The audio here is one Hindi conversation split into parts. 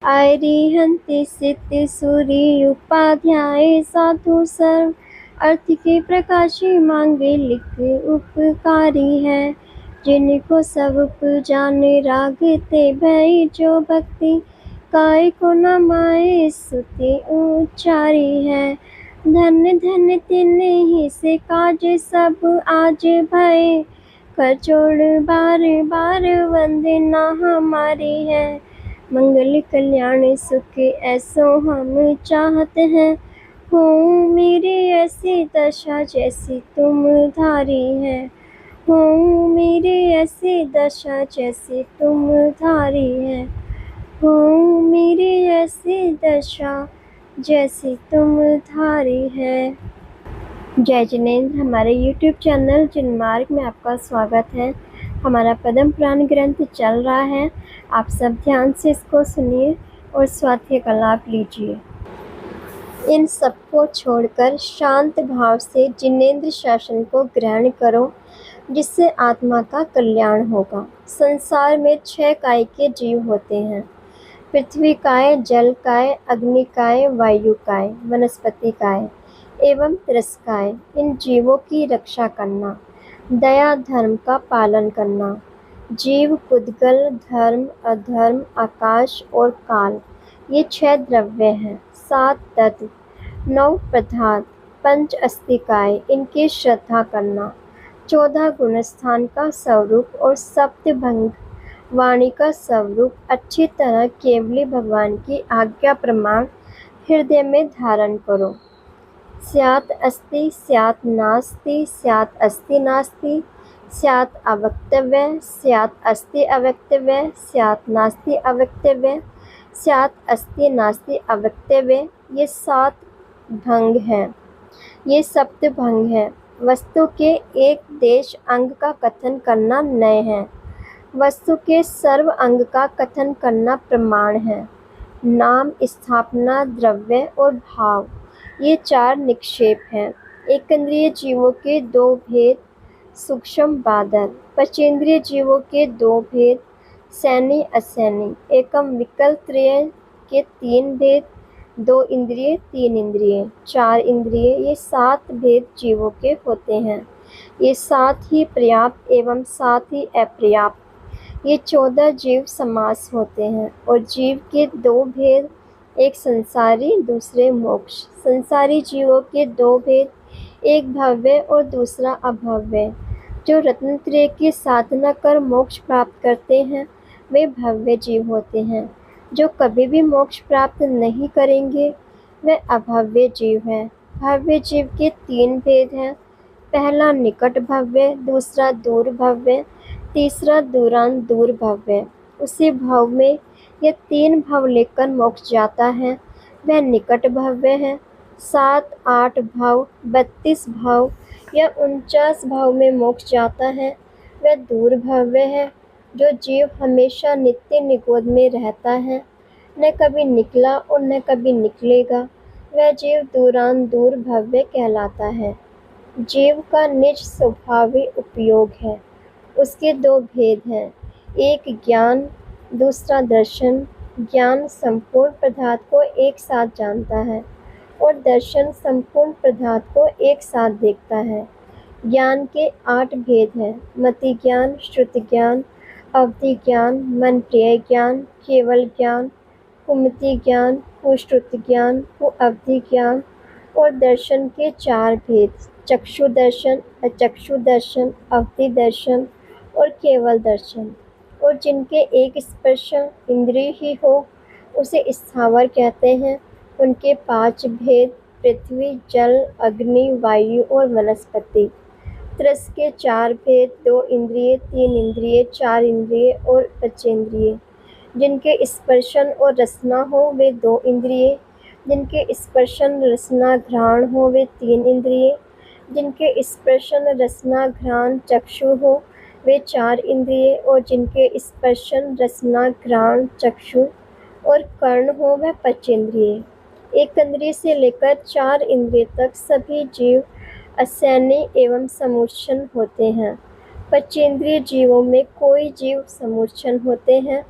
आर्यहन्ति सिद्धि सूरी उपाध्याय साधु सर्व अर्थ के प्रकाशी मांगे लिख उपकारी है। जिनको सब जाने रागते भय जो भक्ति काय को न माए सुति उच्चारी है। धन धन तिन्ने ही से काज सब आज भय कर जोड़ बार बार वंदना हमारी है। मंगल कल्याण सुख ऐसो हम चाहते हैं। हो मेरी ऐसी दशा जैसी तुम धारी है। हो मेरी ऐसी दशा जैसी तुम धारी है। हो मेरी ऐसी दशा जैसी तुम धारी है। जय जिनेंद्र। हमारे YouTube चैनल जिनमार्ग में आपका स्वागत है। हमारा पद्म पुराण ग्रंथ चल रहा है। आप सब ध्यान से इसको सुनिए और स्वाध्याय का लाभ लीजिए। इन सबको छोड़कर शांत भाव से जिनेंद्र शासन को ग्रहण करो, जिससे आत्मा का कल्याण होगा। संसार में 6 काय के जीव होते हैं: पृथ्वी काय, जल काय, अग्नि काय, वायु काय, वनस्पति काय एवं तिरस्काय। इन जीवों की रक्षा करना, दया धर्म का पालन करना। जीव, पुद्गल, धर्म, अधर्म, आकाश और काल, ये 6 द्रव्य हैं। 7 तत्व, 9 पदार्थ, 5 अस्तिकाय, इनकी श्रद्धा करना। 14 गुणस्थान का स्वरूप और सप्तभंग वाणी का स्वरूप अच्छी तरह केवली भगवान की आज्ञा प्रमाण हृदय में धारण करो। स्यात् अस्ति स्यात् नास्ति, स्यात् अस्ति नास्ति, स्यात् अवक्तव्य, स्यात् अस्ति अवक्तव्य, स्यात् नास्ति अवक्तव्य, स्यात् अस्ति नास्ति अवक्तव्य। ये 7 भंग हैं, ये सप्त भंग हैं। वस्तु के एक देश अंग का कथन करना नय है। वस्तु के सर्व अंग का कथन करना प्रमाण है। नाम, स्थापना, द्रव्य और भाव, ये 4 निक्षेप हैं। एकेंद्रिय जीवों के 2 भेद, सूक्ष्म बादल। पंचेंद्रिय जीवों के 2 भेद, सैनी असैनी। एकम विकल त्रय के 3 भेद, 2 इंद्रिय, 3 इंद्रिय, 4 इंद्रिय। ये 7 भेद जीवों के होते हैं। ये 7 ही पर्याप्त एवं 7 ही अपर्याप्त। ये 14 जीव समास होते हैं। और जीव के 2 भेद, एक संसारी, दूसरे मोक्ष। संसारी जीवों के 2 भेद, एक भव्य और दूसरा अभव्य। जो रत्नत्रय की साधना कर मोक्ष प्राप्त करते हैं, वे भव्य जीव होते हैं। जो कभी भी मोक्ष प्राप्त नहीं करेंगे, वे अभव्य जीव हैं। भव्य जीव के 3 भेद हैं। पहला निकट भव्य, दूसरा दूर भव्य, तीसरा दूरान दूर भव्य। उसी भाव में यह 3 भाव लेकर मोक्ष जाता है, वह निकट भव्य है। 7, 8 भाव, 32 भाव या 49 भाव में मोक्ष जाता है, वह दूर भव्य है। जो जीव हमेशा नित्य निगोद में रहता है, न कभी निकला और न कभी निकलेगा, वह जीव दूरान दूर भव्य कहलाता है। जीव का निज स्वभावी उपयोग है। उसके 2 भेद हैं, एक ज्ञान, दूसरा दर्शन। ज्ञान संपूर्ण पदार्थ को एक साथ जानता है और दर्शन संपूर्ण पदार्थ को एक साथ देखता है। ज्ञान के 8 भेद हैं: मति ज्ञान, श्रुति ज्ञान, अवधि ज्ञान, मन प्रिय ज्ञान, केवल ज्ञान, कुमति ज्ञान, कुश्रुति ज्ञान, कुअवधि ज्ञान। और दर्शन के 4 भेद, चक्षु दर्शन, अचक्षु दर्शन, अवधि दर्शन और केवल दर्शन। और जिनके एक स्पर्शन इंद्रिय ही हो, उसे स्थावर कहते हैं। उनके 5 भेद, पृथ्वी, जल, अग्नि, वायु और वनस्पति। त्रस के 4 भेद, 2 इंद्रिय, 3 इंद्रिय, 4 इंद्रिय और पंचेंद्रिय। जिनके स्पर्शन और रसना हो, वे 2 इंद्रिय। जिनके स्पर्शन रसना घ्राण हो, वे 3 इंद्रिय। जिनके स्पर्शन रसना घ्राण चक्षु हो, वे 4 इंद्रिय। और जिनके स्पर्शन रसना घ्राण चक्षु और कर्ण हो, वह पंचेंद्रिय। एक इंद्रिय से लेकर 4 इंद्रिय तक सभी जीव असैनी एवं समूर्छन होते हैं। पंचेंद्रिय जीवों में कोई जीव समूर्छन होते हैं,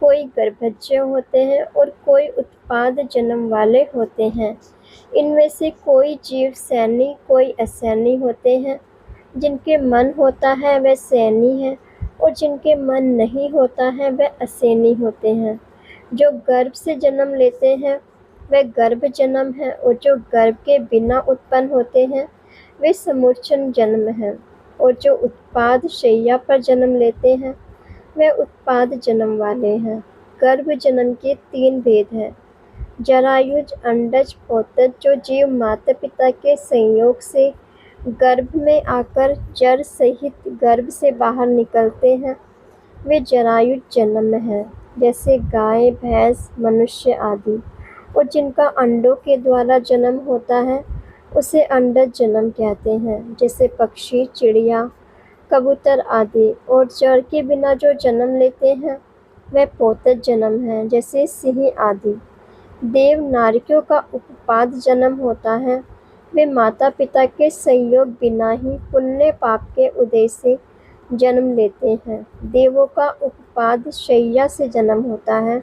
कोई गर्भज होते हैं और कोई उत्पाद जन्म वाले होते हैं। इनमें से कोई जीव सैनी कोई असैनी होते हैं। जिनके मन होता है वह सैनी है और जिनके मन नहीं होता है वह असैनी होते हैं। जो गर्भ से जन्म लेते हैं वह गर्भ जन्म है और जो गर्भ के बिना उत्पन्न होते हैं वे समूर्छन जन्म है। और जो उत्पाद शैया पर जन्म लेते हैं वे उत्पाद जन्म वाले हैं। गर्भ जन्म के 3 भेद हैं। जरायुज, अंडज, पोतज जो जीव माता पिता के संयोग से गर्भ में आकर जर सहित गर्भ से बाहर निकलते हैं वे जरायुज जन्म हैं, जैसे गाय, भैंस, मनुष्य आदि। और जिनका अंडों के द्वारा जन्म होता है उसे अंडज जन्म कहते हैं, जैसे पक्षी, चिड़िया, कबूतर आदि। और जड़ के बिना जो जन्म लेते हैं वह पोतज जन्म है, जैसे सिंह आदि। देव नारियों का उपपाद जन्म होता है। वे माता पिता के संयोग बिना ही पुण्य पाप के उदय से जन्म लेते हैं। देवों का उपपाद शैया से जन्म होता है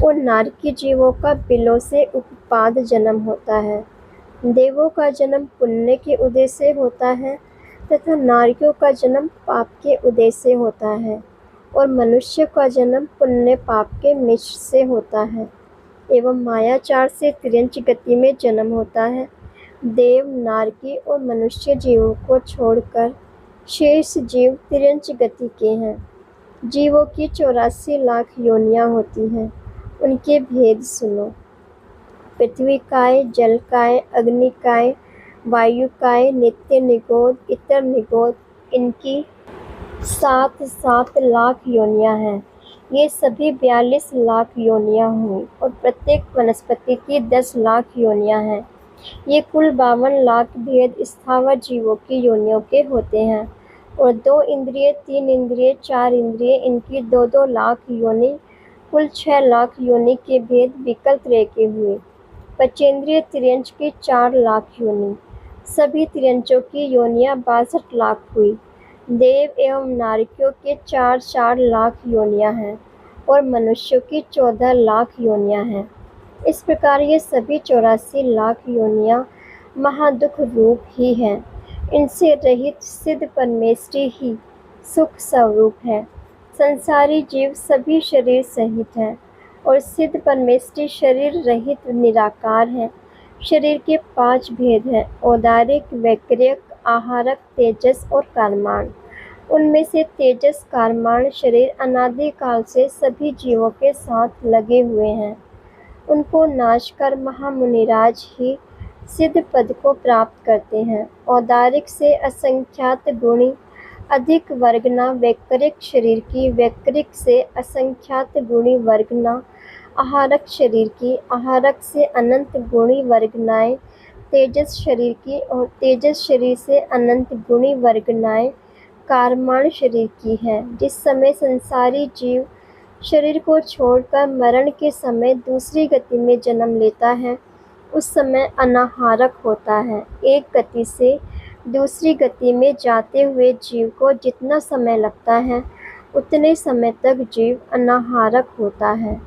और नारकी जीवों का बिलों से उपपाद जन्म होता है। देवों का जन्म पुण्य के उदय से होता है तथा नारियों का जन्म पाप के उदय से होता है और मनुष्य का जन्म पुण्य पाप के मिश्र से होता है एवं मायाचार से तिर्यंच गति में जन्म होता है। देव, नारकी और मनुष्य जीवों को छोड़कर शेष जीव तिर्यंच गति के हैं। जीवों की 84 लाख योनियां होती हैं। उनके भेद सुनो। पृथ्वी काय, जल काय, अग्नि काय, वायु काय, नित्य निगोद, इतर निगोद, इनकी 7-7 लाख योनियां हैं। ये सभी 42 लाख योनियां हुई और प्रत्येक वनस्पति की 10 लाख योनियां हैं। ये कुल 52 लाख भेद स्थावर जीवों की योनियों के होते हैं। और 2 इंद्रिय, 3 इंद्रिय, 4 इंद्रिय, इनकी 2-2 लाख योनि, कुल 6 लाख योनि के भेद विकल्प त्रय के हुए। पंचेंद्रिय तिर्यंच की 4 लाख योनि। सभी तिर्यंचों की योनियां 62 लाख हुई। देव एवं नारकियों के 4-4 लाख योनियां हैं और मनुष्यों की 14 लाख योनियां हैं। इस प्रकार ये सभी 84 लाख योनियां महादुख रूप ही हैं। इनसे रहित सिद्ध परमेष्टि ही सुख स्वरूप है। संसारी जीव सभी शरीर सहित हैं और सिद्ध परमेष्टि शरीर रहित निराकार है। शरीर के 5 भेद हैं: औदारिक, वैक्रियक, आहारक, तेजस और कारमाण। उनमें से तेजस कारमाण शरीर अनादि काल से सभी जीवों के साथ लगे हुए हैं। उनको नाश कर महामुनिराज ही सिद्ध पद को प्राप्त करते हैं। औदारिक से असंख्यात गुणी अधिक वर्गना वैक्रिक शरीर की, वैक्रिक से असंख्यात गुणी वर्गना आहारक शरीर की, आहारक से अनंत गुणी वर्गनाएं तेजस शरीर की और तेजस शरीर से अनंत गुणी वर्गनाएं कारमाण शरीर की है। जिस समय संसारी जीव शरीर को छोड़कर मरण के समय दूसरी गति में जन्म लेता है उस समय अनाहारक होता है। एक गति से दूसरी गति में जाते हुए जीव को जितना समय लगता है उतने समय तक जीव अनाहारक होता है।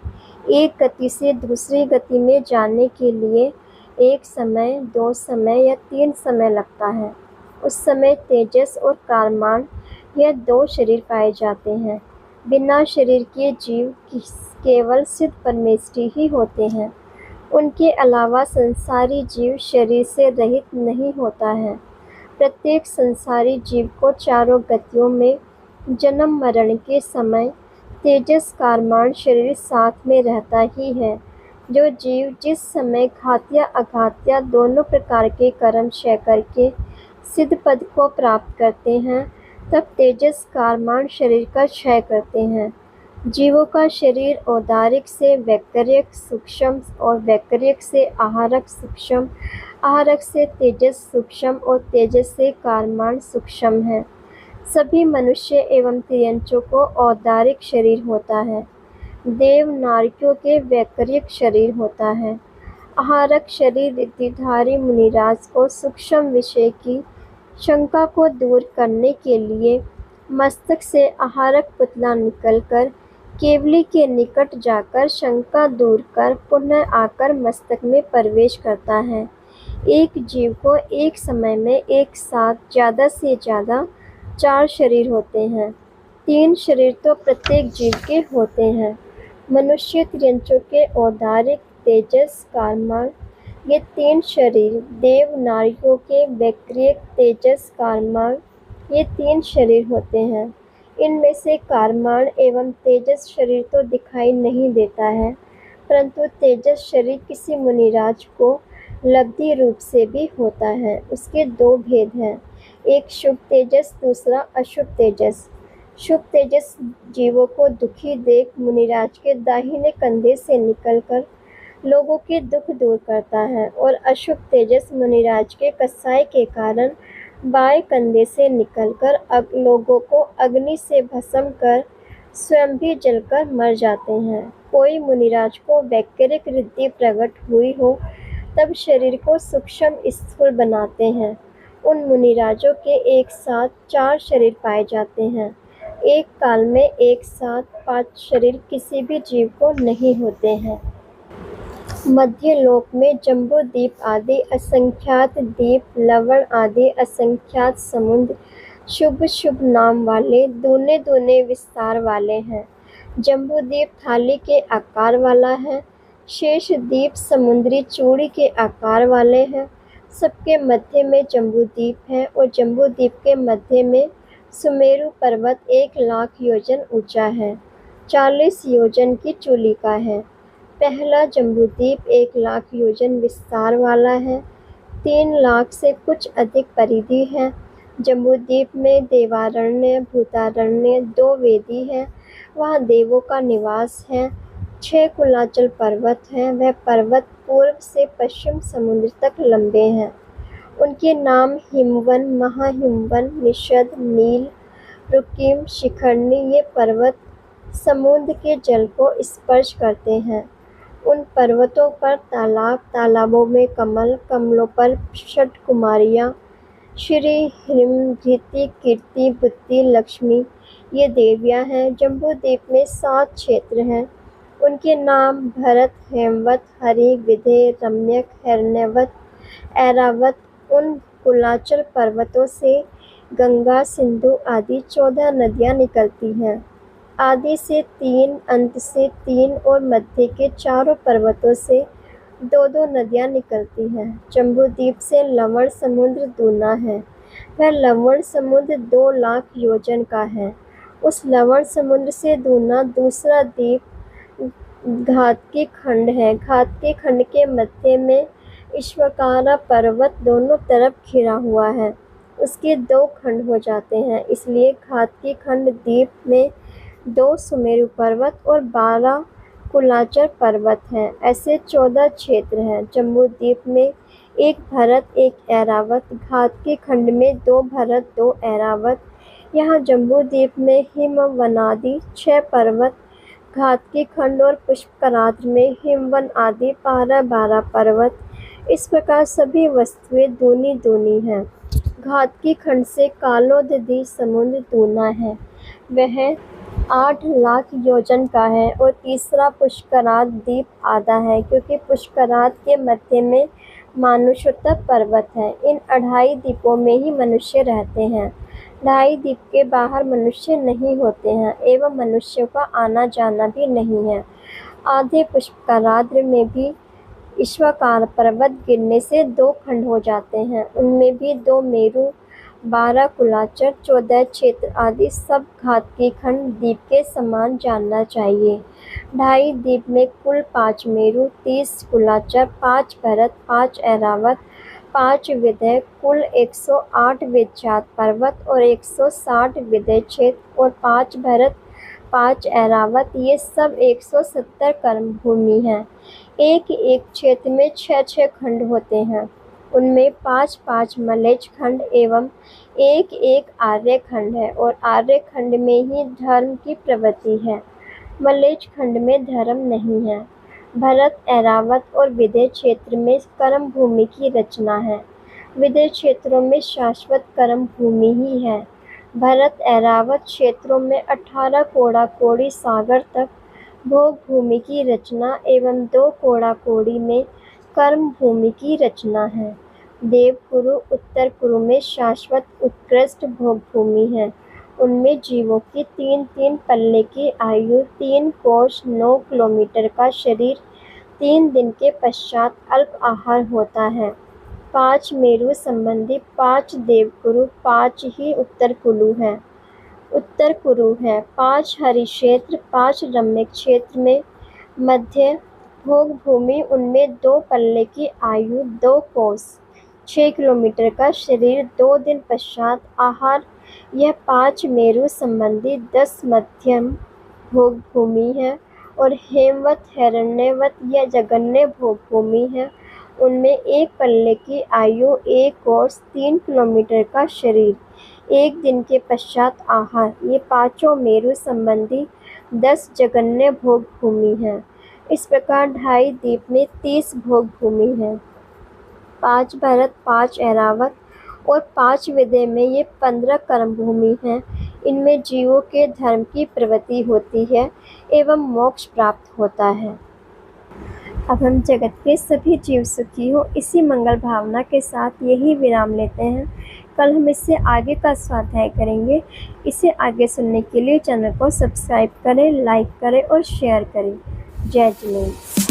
एक गति से दूसरी गति में जाने के लिए 1 समय, 2 समय या 3 समय लगता है। उस समय तेजस और कारमान यह 2 शरीर पाए जाते हैं। बिना शरीर के जीव केवल सिद्ध परमेष्टि ही होते हैं। उनके अलावा संसारी जीव शरीर से रहित नहीं होता है। प्रत्येक संसारी जीव को चारों गतियों में जन्म मरण के समय तेजस कारमान शरीर साथ में रहता ही है। जो जीव जिस समय घात्या अघात्या दोनों प्रकार के कर्म क्षय करके सिद्ध पद को प्राप्त करते हैं तब तेजस कारमान शरीर का क्षय करते हैं। जीवों का शरीर औदारिक से वैक्रियक सूक्ष्म और वैक्रियक से आहारक सूक्ष्म, आहारक से तेजस सूक्ष्म और तेजस से कारमान सूक्ष्म है। सभी मनुष्य एवं तिर्यंचों को औदारिक शरीर होता है। देव नारकियों के वैक्रियक शरीर होता है। आहारक शरीर रिद्धिधारी मुनिराज को सूक्ष्म विषय की शंका को दूर करने के लिए मस्तक से आहारक पुतला निकलकर केवली के निकट जाकर शंका दूर कर पुनः आकर मस्तक में प्रवेश करता है। एक जीव को एक समय में एक साथ ज़्यादा से ज़्यादा 4 शरीर होते हैं। 3 शरीर तो प्रत्येक जीव के होते हैं। मनुष्य त्रियंचों के औदारिक तेजस कारमाण, ये 3 शरीर। देव नारियों के वैक्रियक तेजस कारमाण, ये 3 शरीर होते हैं। इनमें से कारमाण एवं तेजस शरीर तो दिखाई नहीं देता है, परंतु तेजस शरीर किसी मुनिराज को लब्धि रूप से भी होता है। उसके 2 भेद हैं, एक शुभ तेजस, दूसरा अशुभ तेजस। शुभ तेजस जीवों को दुखी देख मुनिराज के दाहिने कंधे से निकलकर लोगों के दुख दूर करता है, और अशुभ तेजस मुनिराज के कसाई के कारण बाएं कंधे से निकलकर लोगों को अग्नि से भस्म कर स्वयं भी जलकर मर जाते हैं। कोई मुनिराज को वैक्रिक रिद्धि प्रकट हुई हो तब शरीर को सूक्ष्म स्थूल बनाते हैं। उन मुनिराजों के एक साथ 4 शरीर पाए जाते हैं। एक काल में एक साथ 5 शरीर किसी भी जीव को नहीं होते हैं। मध्य लोक में जम्बूद्वीप आदि असंख्यात द्वीप, लवण आदि असंख्यात समुद्र शुभ शुभ नाम वाले दूने दूने विस्तार वाले हैं। जम्बूद्वीप थाली के आकार वाला है, शेष द्वीप समुद्री चूड़ी के आकार वाले हैं। सबके मध्य में जम्बूद्वीप है और जम्बूद्वीप के मध्य में सुमेरु पर्वत 1 लाख योजन ऊंचा है, 40 योजन की चूलिका है। पहला जम्बूद्वीप 1 लाख योजन विस्तार वाला है, 3 लाख से कुछ अधिक परिधि है। जम्बूद्वीप में देवारण्य, भूतारण्य, 2 वेदी है, वहाँ देवों का निवास है। 6 कुलाचल पर्वत हैं, वह पर्वत पूर्व से पश्चिम समुद्र तक लंबे हैं। उनके नाम हिमवन, महाहिमवन, निषद, नील, रुकिम, शिखरणी। ये पर्वत समुद्र के जल को स्पर्श करते हैं। उन पर्वतों पर तालाब, तालाबों में कमल, कमलों पर षट कुमारियाँ, श्री, ह्रीं, धृति, कीर्ति, बुद्धि, लक्ष्मी, ये देवियाँ हैं। जम्बूद्वीप में 7 क्षेत्र हैं। उनके नाम भरत, हेमवत, हरि, विधेय, रम्यक, हिरण्यवत, ऐरावत। उन कुलाचल पर्वतों से गंगा, सिंधु आदि 14 नदियाँ निकलती हैं। आदि से 3, अंत से 3 और मध्य के चारों पर्वतों से 2-2 नदियाँ निकलती हैं। जम्बूद्वीप से लवण समुद्र दूना है, वह लवण समुद्र 2 लाख योजन का है। उस लवण समुद्र से दूना दूसरा द्वीप घातकी खंड है। घातकी खंड के मध्य में ईश्वकारा पर्वत दोनों तरफ घिरा हुआ है, उसके 2 खंड हो जाते हैं, इसलिए घातकी खंड द्वीप में 2 सुमेरु पर्वत और 12 कुलाचल पर्वत हैं। ऐसे 14 क्षेत्र हैं। जम्बूद्वीप में 1 भरत, 1 ऐरावत, घातकी खंड में 2 भरत, 2 ऐरावत। यहाँ जम्बूद्वीप में हिमवनादि 6 पर्वत, घातकी खंड और पुष्कराद्र में हिमवन आदि 12-12 पर्वत। इस प्रकार सभी वस्तुएं दूनी दूनी हैं। घातकी खंड से कालोदधी समुद्र दूना है, वह 8 लाख योजन का है, और तीसरा पुष्कराद द्वीप आधा है, क्योंकि पुष्कराद के मध्य में मानुषोत्तर पर्वत है। इन 2.5 द्वीपों में ही मनुष्य रहते हैं। 2.5 द्वीप के बाहर मनुष्य नहीं होते हैं एवं मनुष्यों का आना जाना भी नहीं है। आधे पुष्कराद्र में भी ईश्वकार पर्वत गिरने से 2 खंड हो जाते हैं। उनमें भी 2 मेरु, 12 कुलाचर, 14 क्षेत्र आदि सब घातकी खंड द्वीप के समान जानना चाहिए। 2.5 द्वीप में कुल 5 मेरु, 30 कुलाचर, 5 भरत, 5 ऐरावत, 5 विधेय, कुल 108 विख्यात पर्वत और 160 विधेय क्षेत्र, और 5 भरत, 5 ऐरावत, ये सब 170 कर्म भूमि हैं। एक एक क्षेत्र में 6-6 खंड होते हैं। उनमें 5-5 मलेच्छ खंड एवं 1-1 आर्य खंड है, और आर्य खंड में ही धर्म की प्रवृत्ति है, मलेच्छ खंड में धर्म नहीं है। भरत, ऐरावत और विधेय क्षेत्र में कर्म भूमि की रचना है। विधेय क्षेत्रों में शाश्वत कर्म भूमि ही है। भरत ऐरावत क्षेत्रों में 18 कोड़ा कोड़ी सागर तक भोग भूमि की रचना एवं 2 कोड़ा कोड़ी में कर्म भूमि की रचना है। देवकुरु उत्तर कुरु में शाश्वत उत्कृष्ट भोग भूमि है। उनमें जीवों की 3-3 पल्ले की आयु, 3 कोष, 9 किलोमीटर का शरीर, 3 दिन के पश्चात अल्प आहार होता है। 5 मेरु संबंधी 5 देवकुरु, 5 ही उत्तर कुरु है। 5 हरिक्षेत्र, 5 रम्य क्षेत्र में मध्य भोग भूमि, उनमें 2 पल्ले की आयु, 2 कोस, 6 किलोमीटर का शरीर, 2 दिन पश्चात आहार। यह 5 मेरु संबंधी 10 मध्यम भोग भूमि है और हेमवत, हिरण्यवत या जघन्य भोग भूमि है। उनमें 1 पल्ले की आयु, 1 कोस, 3 किलोमीटर का शरीर, 1 दिन के पश्चात आहार। ये 5 मेरु संबंधी 10 जघन्य भोग भूमि है। इस प्रकार 2.5 द्वीप में 30 भोग भूमि है। 5 भरत, 5 ऐरावत और 5 विदेह में ये 15 कर्म भूमि हैं। इनमें जीवों के धर्म की प्रवृत्ति होती है एवं मोक्ष प्राप्त होता है। अब हम जगत के सभी जीव सुखी हो, इसी मंगल भावना के साथ यही विराम लेते हैं। कल हम इससे आगे का स्वाध्याय करेंगे। इसे आगे सुनने के लिए चैनल को सब्सक्राइब करें, लाइक करें और शेयर करें। जय जिनेन्द्र।